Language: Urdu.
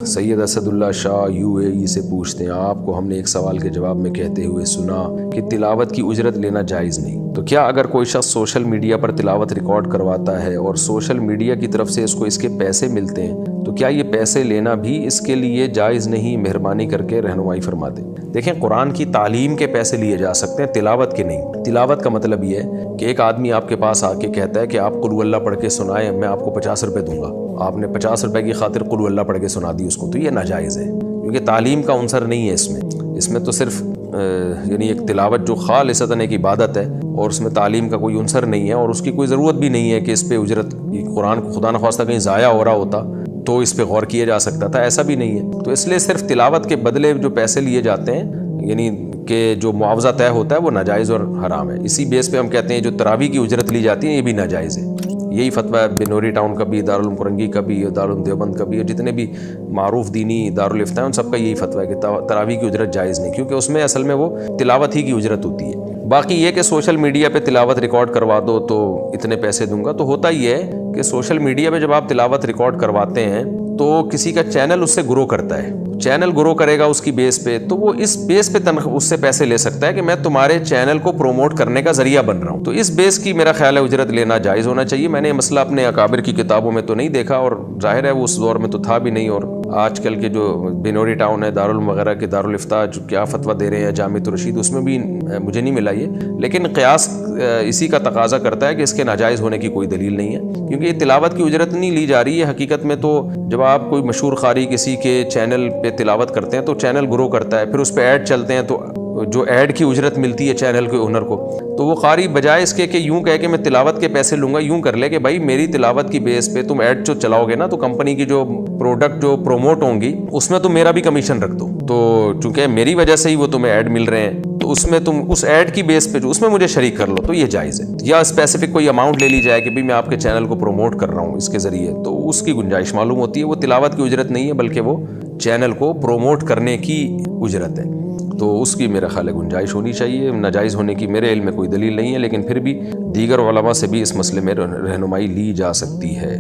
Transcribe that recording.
سید اسد اللہ شاہ UAE سے پوچھتے ہیں، آپ کو ہم نے ایک سوال کے جواب میں کہتے ہوئے سنا کہ تلاوت کی اجرت لینا جائز نہیں، تو کیا اگر کوئی شخص سوشل میڈیا پر تلاوت ریکارڈ کرواتا ہے اور سوشل میڈیا کی طرف سے اس کے پیسے ملتے ہیں تو کیا یہ پیسے لینا بھی اس کے لیے جائز نہیں؟ مہربانی کر کے رہنمائی فرما دیں۔ دیکھیں، قرآن کی تعلیم کے پیسے لیے جا سکتے ہیں، تلاوت کے نہیں۔ تلاوت کا مطلب یہ ہے کہ ایک آدمی آپ کے پاس آ کے کہتا ہے کہ آپ قل اللہ پڑھ کے سنائیں، میں آپ کو 50 روپے دوں گا۔ آپ نے 50 روپے کی خاطر قل اللہ پڑھ کے سنا دی اس کو، تو یہ ناجائز ہے، کیونکہ تعلیم کا عنصر نہیں ہے اس میں تو صرف یعنی ایک تلاوت جو خالصتاً ایک عبادت ہے اور اس میں تعلیم کا کوئی عنصر نہیں ہے، اور اس کی کوئی ضرورت بھی نہیں ہے کہ اس پہ اجرت، قرآن کو خدا نخواستہ کہیں ضائع ہو رہا ہوتا تو اس پہ غور کیا جا سکتا تھا، ایسا بھی نہیں ہے۔ تو اس لیے صرف تلاوت کے بدلے جو پیسے لیے جاتے ہیں، یعنی کہ جو معاوضہ طے ہوتا ہے، وہ ناجائز اور حرام ہے۔ اسی بیس پہ ہم کہتے ہیں جو تراویح کی اجرت لی جاتی ہے یہ بھی ناجائز ہے۔ یہی فتویٰ ہے بنوری ٹاؤن کا بھی، دارالعلوم فرنگی کا بھی، دارالعلوم دیوبند کا بھی، اور جتنے بھی معروف دینی دارالفتہ ہیں ان سب کا یہی فتویٰ ہے کہ تراویح کی اجرت جائز نہیں، کیونکہ اس میں اصل میں وہ تلاوت ہی کی اجرت ہوتی ہے۔ باقی یہ کہ سوشل میڈیا پہ تلاوت ریکارڈ کروا دو تو اتنے پیسے دوں گا، تو ہوتا یہ ہے کہ سوشل میڈیا پہ جب آپ تلاوت ریکارڈ کرواتے ہیں تو کسی کا چینل اس سے گرو کرتا ہے، چینل گرو کرے گا اس کی بیس پہ، تو وہ اس بیس پہ اس سے پیسے لے سکتا ہے کہ میں تمہارے چینل کو پروموٹ کرنے کا ذریعہ بن رہا ہوں، تو اس بیس کی میرا خیال ہے اجرت لینا جائز ہونا چاہیے۔ میں نے یہ مسئلہ اپنے اکابر کی کتابوں میں تو نہیں دیکھا، اور ظاہر ہے وہ اس دور میں تو تھا بھی نہیں، اور آج کل کے جو بنوری ٹاؤن ہے، دارالعلوم وغیرہ کے دارالفتہ جو کیا فتویٰ دے رہے ہیں، جامعۃ الرشید، اس میں بھی مجھے نہیں ملا یہ، لیکن قیاس اسی کا تقاضا کرتا ہے کہ اس کے ناجائز ہونے کی کوئی دلیل نہیں ہے، کیونکہ یہ تلاوت کی اجرت نہیں لی جا رہی ہے۔ حقیقت میں تو جب آپ کوئی مشہور قاری کسی کے چینل پہ تلاوت کرتے ہیں تو چینل گرو کرتا ہے، پھر اس پہ ایڈ چلتے ہیں، تو جو ایڈ کی اجرت ملتی ہے چینل کے اونر کو، تو وہ قاری بجائے اس کے کہ یوں کہے کہ میں تلاوت کے پیسے لوں گا، یوں کر لے کہ بھائی میری تلاوت کی بیس پہ تم ایڈ جو چلاؤ گے نا، تو کمپنی کی جو پروڈکٹ جو پروموٹ ہوں گی اس میں تم میرا بھی کمیشن رکھ دو، تو چونکہ میری وجہ سے ہی وہ تمہیں ایڈ مل رہے ہیں، تو اس میں تم اس ایڈ کی بیس پہ جو اس میں مجھے شریک کر لو، تو یہ جائز ہے۔ یا اسپیسیفک کوئی اماؤنٹ لے لی جائے کہ میں آپ کے چینل کو پروموٹ کر رہا ہوں اس کے ذریعے، تو اس کی گنجائش معلوم ہوتی ہے۔ وہ تلاوت کی اجرت نہیں ہے بلکہ وہ چینل کو پروموٹ کرنے کی اجرت ہے، تو اس کی میرا خیال ہے گنجائش ہونی چاہیے۔ ناجائز ہونے کی میرے علم میں کوئی دلیل نہیں ہے، لیکن پھر بھی دیگر علماء سے بھی اس مسئلے میں رہنمائی لی جا سکتی ہے۔